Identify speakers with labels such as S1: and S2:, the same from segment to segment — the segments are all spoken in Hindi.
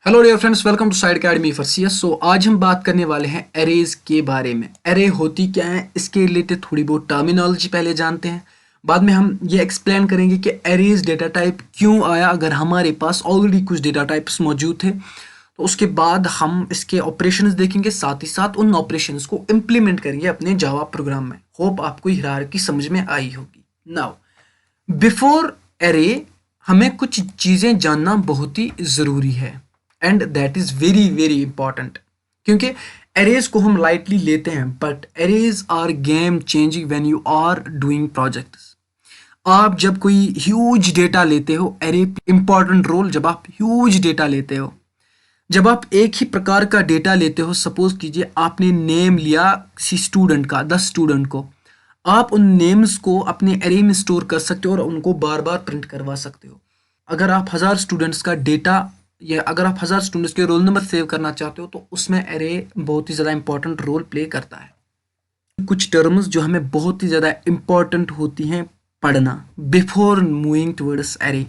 S1: Hello dear friends, welcome to side academy for CS. So आज हम बात करने वाले हैं एरेज के बारे में। एरे होती क्या है, इसके रिलेटेड थोड़ी बहुत टर्मिनोलॉजी पहले जानते हैं। बाद में हम ये एक्सप्लेन करेंगे कि एरेज डेटा टाइप क्यों आया। अगर हमारे पास ऑलरेडी कुछ डेटा टाइप्स मौजूद थे तो उसके बाद हम इसके ऑपरेशंस देखेंगे, साथ ही साथ उन ऑपरेशंस को इम्प्लीमेंट करेंगे अपने जावा प्रोग्राम में। होप आपको हायरार्की समझ में आई होगी। नाउ बिफोर एरे हमें कुछ चीज़ें जानना बहुत ही ज़रूरी है and that is very very important, क्योंकि एरेज को हम लाइटली लेते हैं but arrays are game changing when you are doing projects. आप जब कोई ह्यूज डेटा लेते हो, एरे इंपॉर्टेंट रोल। जब आप ह्यूज डेटा लेते हो, जब आप एक ही प्रकार का डेटा लेते हो, सपोज कीजिए आपने नेम लिया किसी स्टूडेंट का, 10 स्टूडेंट को, आप उन नेम्स को अपने एरे में स्टोर कर सकते हो और उनको बार बार प्रिंट करवा सकते हो। अगर आप 1000 स्टूडेंट्स का डेटा या अगर आप 1000 स्टूडेंट्स के रोल नंबर सेव करना चाहते हो तो उसमें एरे बहुत ही ज़्यादा इंपॉर्टेंट रोल प्ले करता है। कुछ टर्म्स जो हमें बहुत ही ज़्यादा इंपॉर्टेंट होती हैं पढ़ना before moving towards array,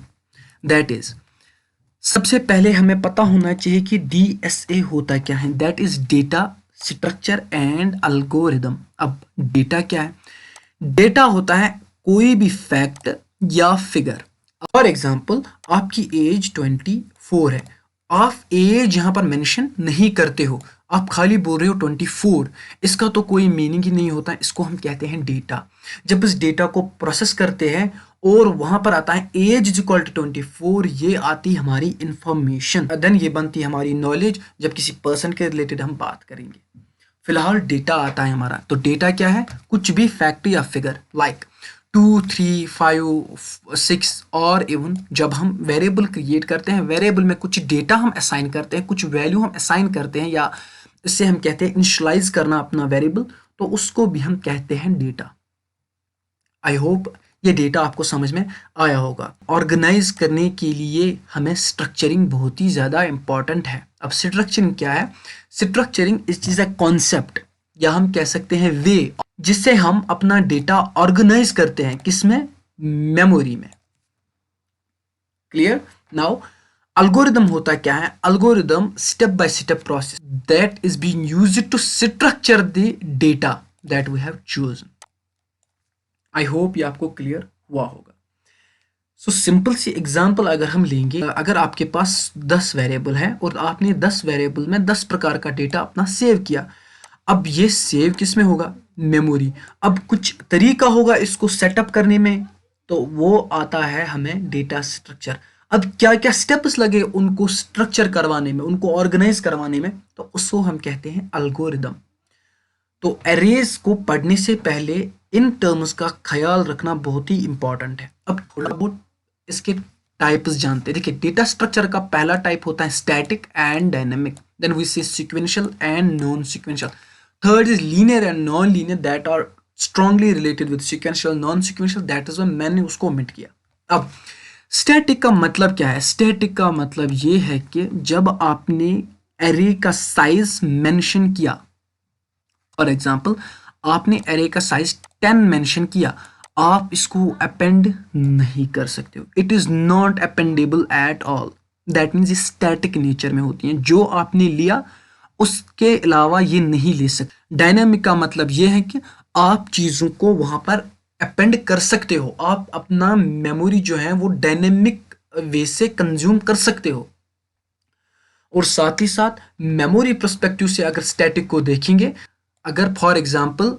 S1: that is सबसे पहले हमें पता होना चाहिए कि डीएसए होता क्या है। That is data structure and algorithm. अब डेटा क्या है? डेटा होता है कोई भी फैक्ट या फिगर। फॉर एग्जाम्पल, आपकी एज 24 है, आप एज यहाँ पर मेंशन नहीं करते हो, आप खाली बोल रहे हो 24। इसका तो कोई मीनिंग ही नहीं होता, इसको हम कहते हैं डेटा। जब इस डेटा को प्रोसेस करते हैं और वहां पर आता है एज इज इक्वल टू 24, ये आती हमारी इंफॉर्मेशन, देन ये बनती हमारी नॉलेज जब किसी पर्सन के रिलेटेड हम बात करेंगे। फिलहाल डेटा आता है हमारा, तो डेटा क्या है? कुछ भी फैक्ट या फिगर लाइक 2, 3, 5, 6 और इवन जब हम वेरिएबल क्रिएट करते हैं, वेरिएबल में कुछ डेटा हम असाइन करते हैं, कुछ वैल्यू हम असाइन करते हैं, या इससे हम कहते हैं इनिशियलाइज करना अपना वेरिएबल, तो उसको भी हम कहते हैं डेटा। आई होप ये डेटा आपको समझ में आया होगा। ऑर्गेनाइज करने के लिए हमें स्ट्रक्चरिंग बहुत ही ज़्यादा इंपॉर्टेंट है। अब स्ट्रक्चरिंग क्या है? स्ट्रक्चरिंग इज अ कॉन्सेप्ट, या हम कह सकते हैं वे, जिससे हम अपना डेटा ऑर्गेनाइज करते हैं। किसमें? मेमोरी में। क्लियर? नाउ अल्गोरिदम होता क्या है? Algorithm step by step process that is being used to structure the data that we have chosen. I hope ये आपको क्लियर हुआ होगा। सो सिंपल सी एग्जांपल अगर हम लेंगे, अगर आपके पास 10 वेरिएबल है और आपने 10 वेरिएबल में 10 प्रकार का डेटा अपना सेव किया, अब ये सेव किस में होगा? मेमोरी। अब कुछ तरीका होगा इसको सेटअप करने में, तो वो आता है हमें डेटा स्ट्रक्चर। अब क्या क्या स्टेप्स लगे उनको स्ट्रक्चर करवाने में, उनको ऑर्गेनाइज करवाने में, तो उसको हम कहते हैं अल्गोरिदम। तो एरेज को पढ़ने से पहले इन टर्म्स का ख्याल रखना बहुत ही इंपॉर्टेंट है। अब थोड़ा बहुत इसके टाइप्स जानते हैं। देखिए, डेटा स्ट्रक्चर का पहला टाइप होता है static and dynamic, then we say sequential and non sequential. Third is linear and non linear, that are strongly related with sequential. Non sequential, that is मैंने उसको ओमिट किया। अब स्टैटिक का मतलब क्या है? स्टैटिक का मतलब ये है कि जब आपने एरे का साइज मेंशन किया, फॉर एग्जाम्पल आपने एरे का साइज 10 मेंशन किया, आप इसको अपेंड नहीं कर सकते हो। It is not appendable at all. That means ये स्टैटिक नेचर में होती हैं। जो आपने लिया उसके अलावा ये नहीं ले सकते। डायनामिक का मतलब ये है कि आप चीज़ों को वहां पर अपेंड कर सकते हो। आप अपना मेमोरी जो है वो डायनेमिक वे से कंज्यूम कर सकते हो। और साथ ही साथ मेमोरी पर्सपेक्टिव से अगर स्टैटिक को देखेंगे, अगर फॉर एग्जांपल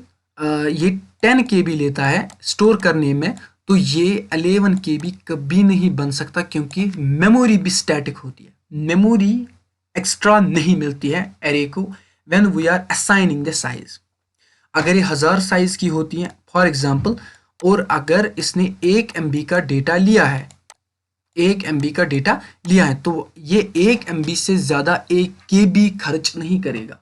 S1: ये 10 KB लेता है स्टोर करने में, तो ये 11 KB कभी नहीं बन सकता, क्योंकि मेमोरी भी स्टैटिक होती है। मेमोरी एक्स्ट्रा नहीं मिलती है एरे को when we are assigning the size. अगर ये 1000 साइज की होती है फॉर एग्जांपल, और अगर इसने 1 MB का डेटा लिया है, 1 MB का डेटा लिया है, तो ये 1 MB से ज़्यादा 1 KB खर्च नहीं करेगा।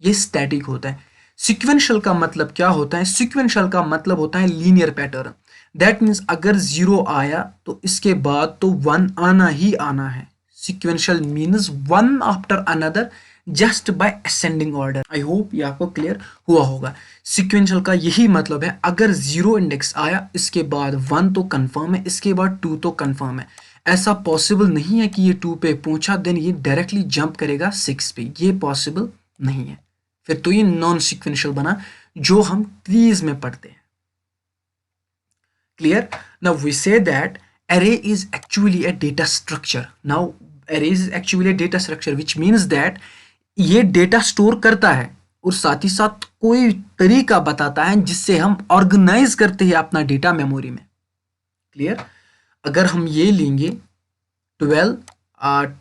S1: ये स्टैटिक होता है। सिक्वेंशियल का मतलब क्या होता है? सिक्वेंशियल का मतलब होता है लीनियर पैटर्न। दैट मीन्स अगर 0 आया तो इसके बाद तो 1 आना ही आना है। Sequential means one after another just by ascending order. I hope ये आपको क्लियर हुआ होगा। सिक्वेंशियल का यही मतलब है, अगर 0 इंडेक्स आया, इसके बाद 1 तो कंफर्म है, इसके बाद 2 तो कंफर्म है। ऐसा पॉसिबल नहीं है कि ये 2 पे पहुंचा देन ये डायरेक्टली जंप करेगा 6 पे, ये पॉसिबल नहीं है। फिर तो ये नॉन सीक्वेंशियल बना जो हम ट्रीज में पढ़ते हैं। Clear? Now we say that array is actually a data structure. Now array is actually a data structure which means that ये डेटा स्टोर करता है और साथ ही साथ कोई तरीका बताता है जिससे हम ऑर्गेनाइज करते हैं अपना डेटा मेमोरी में। क्लियर? अगर हम ये लेंगे 12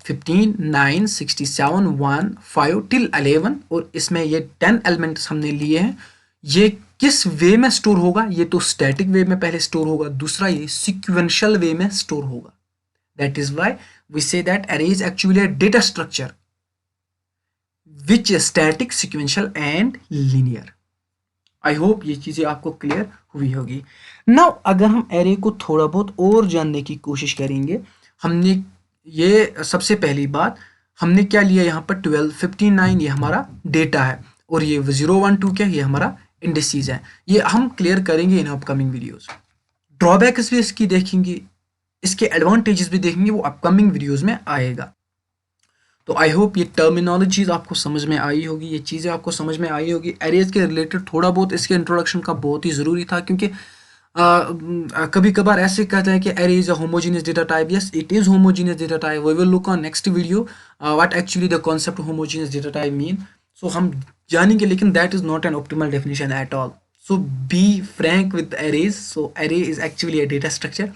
S1: 15 9 67 1 5 टिल 11 और इसमें ये 10 एलिमेंट्स हमने लिए हैं, ये किस वे में स्टोर होगा? ये तो स्टैटिक वे में पहले स्टोर होगा, दूसरा ये सीक्वेंशियल वे में स्टोर होगा। That is why we say that array is actually a data structure which is static, sequential and linear. I hope ये चीजें आपको क्लियर हुई होगी। नाउ अगर हम एरे को थोड़ा बहुत और जानने की कोशिश करेंगे, हमने ये सबसे पहली बात हमने क्या लिया यहाँ पर 12 15 9 ये हमारा डेटा है और ये 0 1 2 क्या ये हमारा इंडिसेस है। ये हम क्लियर करेंगे इन अपकमिंग वीडियोस। ड्रॉबैक्स भी इसकी देखेंगे, इसके एडवांटेजेस भी देखेंगे, वो अपकमिंग वीडियोस में आएगा। तो आई होप ये टर्मिनोलॉजीज आपको समझ में आई होगी, ये चीज़ें आपको समझ में आई होगी। एरेज के रिलेटेड थोड़ा बहुत इसके इंट्रोडक्शन का बहुत ही ज़रूरी था, क्योंकि कभी कभार ऐसे कहते हैं कि array is a homogeneous data type. Yes, it is homogeneous data type. We will look on next video what actually the concept homogeneous data type mean. So हम जानेंगे, लेकिन that is not an optimal definition at all. So be frank with arrays. So array is actually a data structure.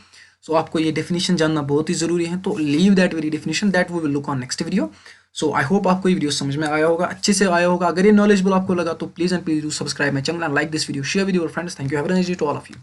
S1: So आपको ये डेफिनेशन जानना बहुत ही ज़रूरी है। तो leave that very definition, that we will look on next video. So I hope आपको ये वीडियो समझ में आया होगा, अच्छे से आया होगा। अगर ये नॉलेजेबल आपको लगा तो please and please do subscribe my channel and like this video, share with your friends. Thank you, have a nice day to all of you.